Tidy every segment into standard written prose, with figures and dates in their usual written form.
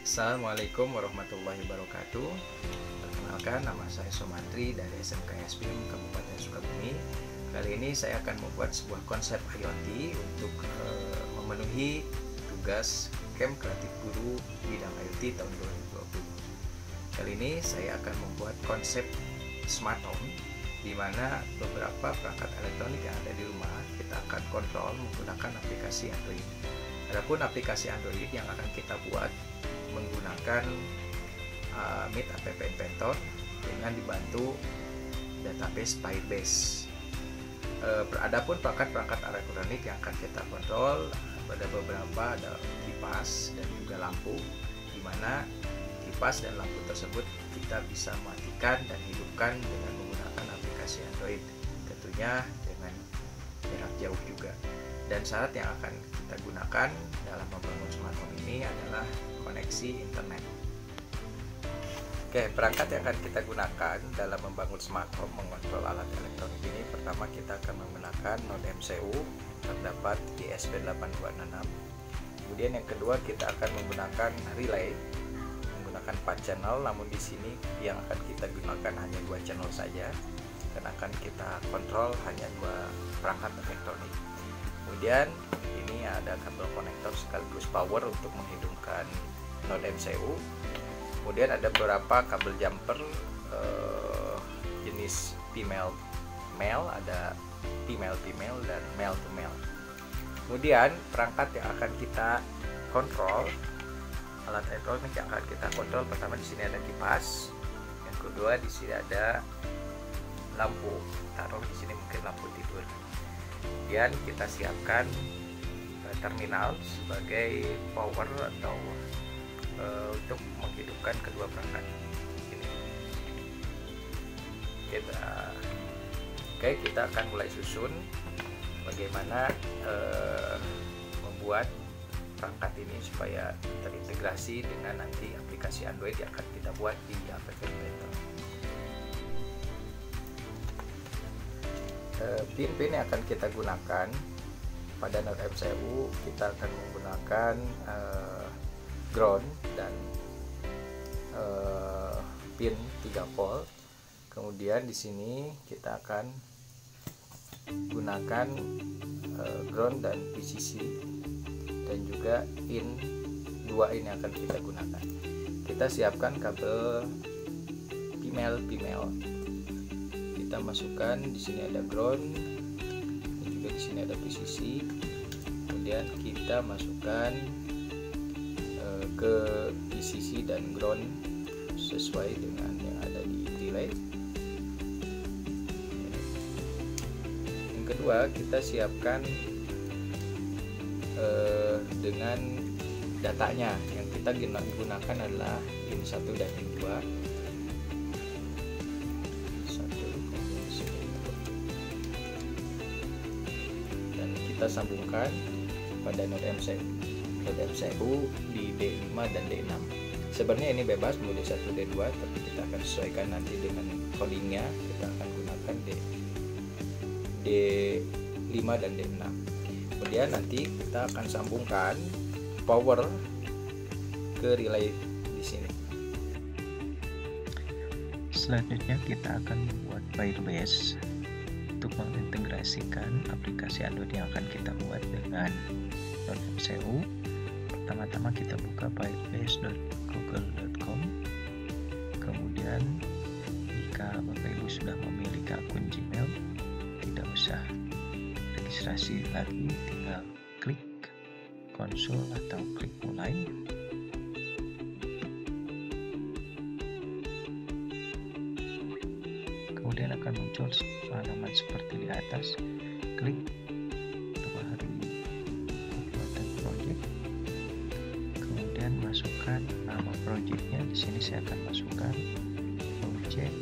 Assalamualaikum warahmatullahi wabarakatuh. Perkenalkan, nama saya Somantri dari SMK SPM Kabupaten Sukabumi. Kali ini saya akan membuat sebuah konsep IoT untuk memenuhi tugas Camp Kreatif Guru bidang IoT tahun 2020. Kali ini saya akan membuat konsep smart home, di mana beberapa perangkat elektronik yang ada di rumah kita akan kontrol menggunakan aplikasi Android. Adapun aplikasi Android yang akan kita buat menggunakan Meet App Inventor dengan dibantu database Firebase. Adapun perangkat-perangkat elektronik yang akan kita kontrol pada beberapa ada kipas dan juga lampu, di mana kipas dan lampu tersebut kita bisa matikan dan hidupkan dengan menggunakan aplikasi Android, tentunya dengan jarak jauh juga. Dan syarat yang akan kita gunakan dalam membangun smart home ini adalah koneksi internet. Oke, perangkat yang akan kita gunakan dalam membangun smart home mengontrol alat elektronik ini, pertama kita akan menggunakan node MCU terdapat di ESP8266. Kemudian yang kedua kita akan menggunakan relay menggunakan 4 channel, namun di sini yang akan kita gunakan hanya 2 channel saja karena akan kita kontrol hanya 2 perangkat elektronik. Kemudian ini ada kabel konektor sekaligus power untuk menghidupkan node MCU. Kemudian ada beberapa kabel jumper jenis female male, ada female dan male to male. Kemudian perangkat yang akan kita kontrol, alat elektronik yang akan kita kontrol, pertama di sini ada kipas, yang kedua di sini ada lampu, taruh di sini mungkin lampu tidur. Kemudian kita siapkan terminal sebagai power atau untuk menghidupkan kedua perangkat ini. Kita akan mulai susun bagaimana membuat perangkat ini supaya terintegrasi dengan nanti aplikasi Android yang akan kita buat di App Inventor. Pin-pin yang akan kita gunakan pada node MCU, kita akan menggunakan ground dan pin 3 volt. Kemudian di sini kita akan gunakan ground dan VCC, dan juga in 2 ini akan kita gunakan. Kita siapkan kabel female. Kita masukkan, di sini ada ground dan juga di sini ada VCC. Kemudian kita masukkan ke VCC dan ground sesuai dengan yang ada di relay. Yang kedua kita siapkan dengan datanya, yang kita gunakan adalah pin 1 dan pin 2. Kita sambungkan pada node MCU di D5 dan D6. Sebenarnya ini bebas mau D1 D2, tapi kita akan sesuaikan nanti dengan codingnya. Kita akan gunakan D5 dan D6. Kemudian nanti kita akan sambungkan power ke relay di sini. Selanjutnya kita akan membuat Firebase untuk mengintegrasikan aplikasi Android yang akan kita buat dengan node MCU. Pertama-tama kita buka firebase.google.com. Kemudian jika Bapak Ibu sudah memiliki akun Gmail, tidak usah registrasi lagi, tinggal klik konsul atau klik mulai. Kemudian akan muncul halaman seperti di atas. Klik untuk hari pembuatan project. Kemudian masukkan nama projectnya. Di sini saya akan masukkan project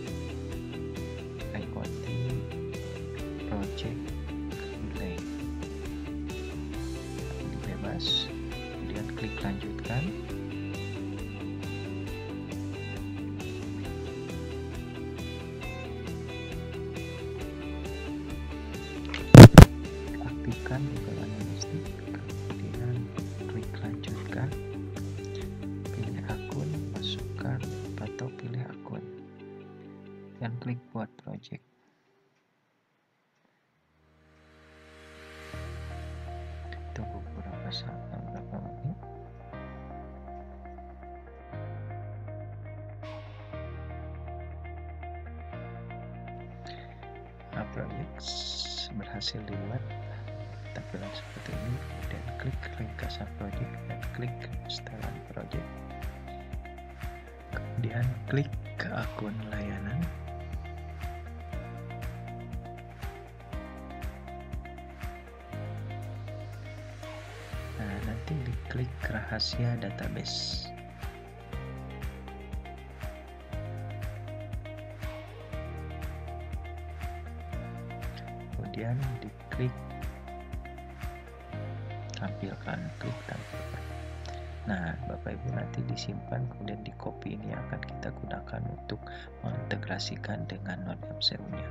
IoT project relay. Ini bebas. Kemudian klik lanjutkan. Aktifkan Google Analytics, kemudian klik lanjutkan, pilih dan klik buat project. Tunggu beberapa menit. Project berhasil dibuat tampilan seperti ini, dan klik ringkasan project dan klik setelan project, kemudian klik ke akun layanan, nah nanti diklik rahasia database. Kemudian diklik tampilkan, klik tampilkan. Nah, Bapak Ibu nanti disimpan, kemudian di copy, ini akan kita gunakan untuk mengintegrasikan dengan NodeMCU-nya.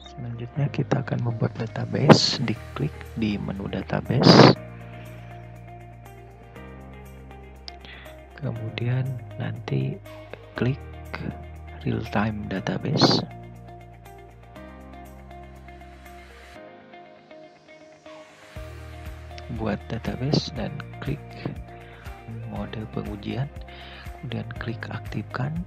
Selanjutnya kita akan membuat database, diklik di menu database. Kemudian nanti klik real time database. Buat database dan klik mode pengujian, kemudian klik aktifkan.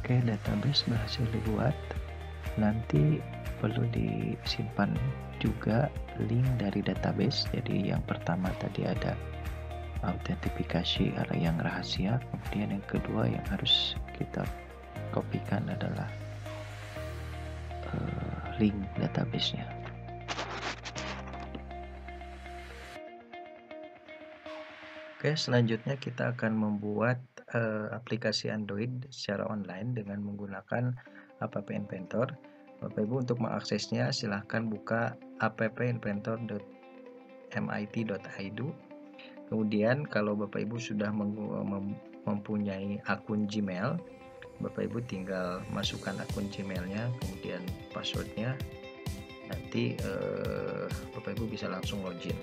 Oke, database berhasil dibuat. Nanti perlu disimpan juga link dari database. Jadi yang pertama tadi ada autentifikasi yang rahasia, kemudian yang kedua yang harus kita kopikan adalah link database-nya. Oke, selanjutnya kita akan membuat aplikasi Android secara online dengan menggunakan app Inventor. Bapak Ibu untuk mengaksesnya silahkan buka appinventor.mit.id. Kemudian kalau Bapak Ibu sudah mempunyai akun Gmail, Bapak Ibu tinggal masukkan akun Gmailnya, kemudian passwordnya, nanti Bapak Ibu bisa langsung login.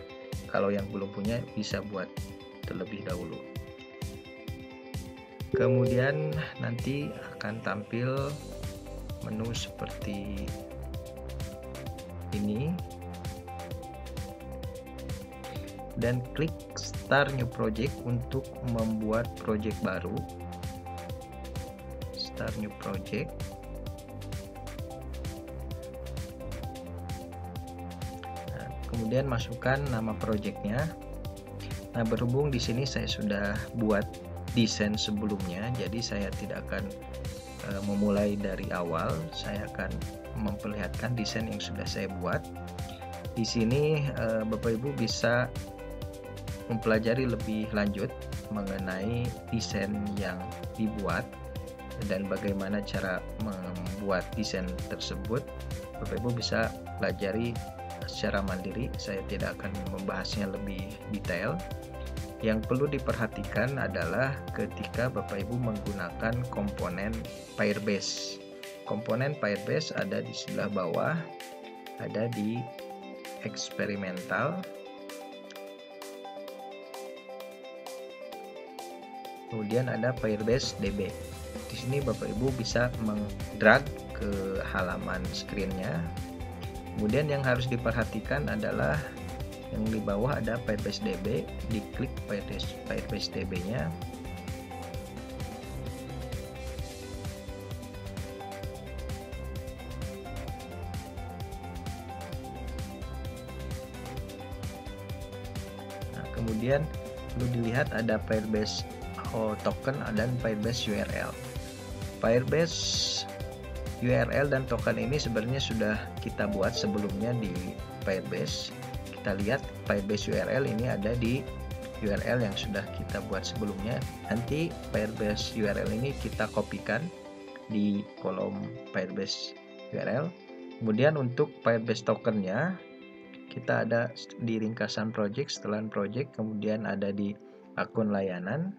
Kalau yang belum punya bisa buat terlebih dahulu. Kemudian nanti akan tampil menu seperti ini, dan klik Start New Project untuk membuat project baru. Start New Project. Nah, kemudian masukkan nama projectnya. Nah, berhubung di sini saya sudah buat desain sebelumnya, jadi saya tidak akan memulai dari awal. Saya akan memperlihatkan desain yang sudah saya buat. Di sini Bapak Ibu bisa mempelajari lebih lanjut mengenai desain yang dibuat dan bagaimana cara membuat desain tersebut. Bapak Ibu bisa pelajari secara mandiri. Saya tidak akan membahasnya lebih detail. Yang perlu diperhatikan adalah ketika Bapak Ibu menggunakan komponen Firebase. Komponen Firebase ada di sebelah bawah, ada di eksperimental. Kemudian ada Firebase DB. Di sini Bapak Ibu bisa mengdrag ke halaman screen-nya. Kemudian yang harus diperhatikan adalah yang di bawah ada Firebase DB, diklik Firebase DB-nya. Nah, kemudian perlu dilihat ada Firebase token dan Firebase URL. Firebase URL dan token ini sebenarnya sudah kita buat sebelumnya di Firebase. Kita lihat Firebase URL ini ada di URL yang sudah kita buat sebelumnya. Nanti Firebase URL ini kita kopikan di kolom Firebase URL. Kemudian untuk Firebase tokennya kita ada di ringkasan project, setelan project, kemudian ada di akun layanan,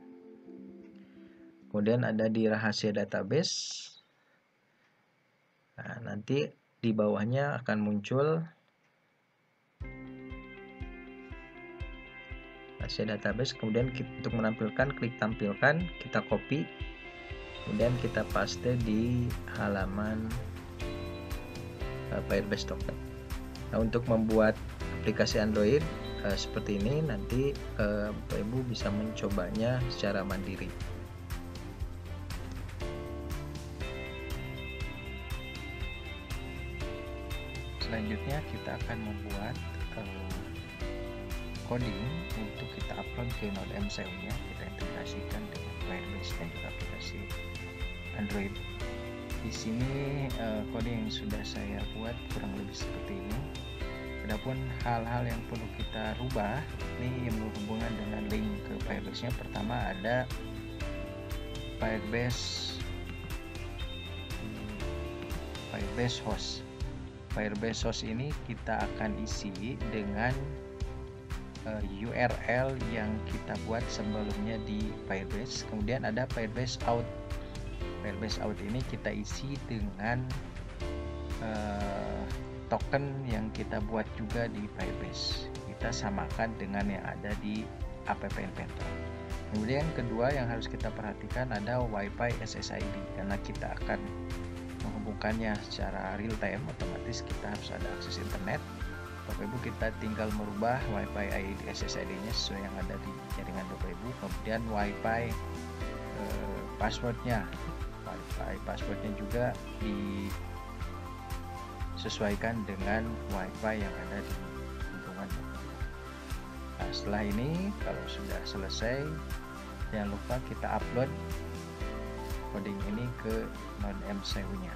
kemudian ada di rahasia database. Nah, nanti di bawahnya akan muncul Asia database. Kemudian untuk menampilkan, klik tampilkan, kita copy, kemudian kita paste di halaman Firebase Token. Nah, untuk membuat aplikasi Android seperti ini, nanti Bapak Ibu bisa mencobanya secara mandiri. Selanjutnya kita akan membuat coding untuk kita upload ke Node MCU-nya. Kita integrasikan dengan Firebase dan juga aplikasi Android. Di sini coding yang sudah saya buat kurang lebih seperti ini. Adapun hal-hal yang perlu kita rubah ini yang berhubungan dengan link ke Firebase-nya. Pertama ada Firebase host. Firebase host ini kita akan isi dengan URL yang kita buat sebelumnya di Firebase. Kemudian ada Firebase out. Firebase out ini kita isi dengan token yang kita buat juga di Firebase. Kita samakan dengan yang ada di app inventor. Kemudian kedua yang harus kita perhatikan ada Wi-Fi SSID, karena kita akan menghubungkannya secara real time, otomatis kita harus ada akses internet. Bapak Ibu kita tinggal merubah Wi-Fi ID SSID-nya sesuai yang ada di jaringan Bapak Ibu. Kemudian Wi-Fi passwordnya juga disesuaikan dengan Wi-Fi yang ada di lingkungan. Nah, setelah ini kalau sudah selesai, jangan lupa kita upload coding ini ke Node MCU-nya.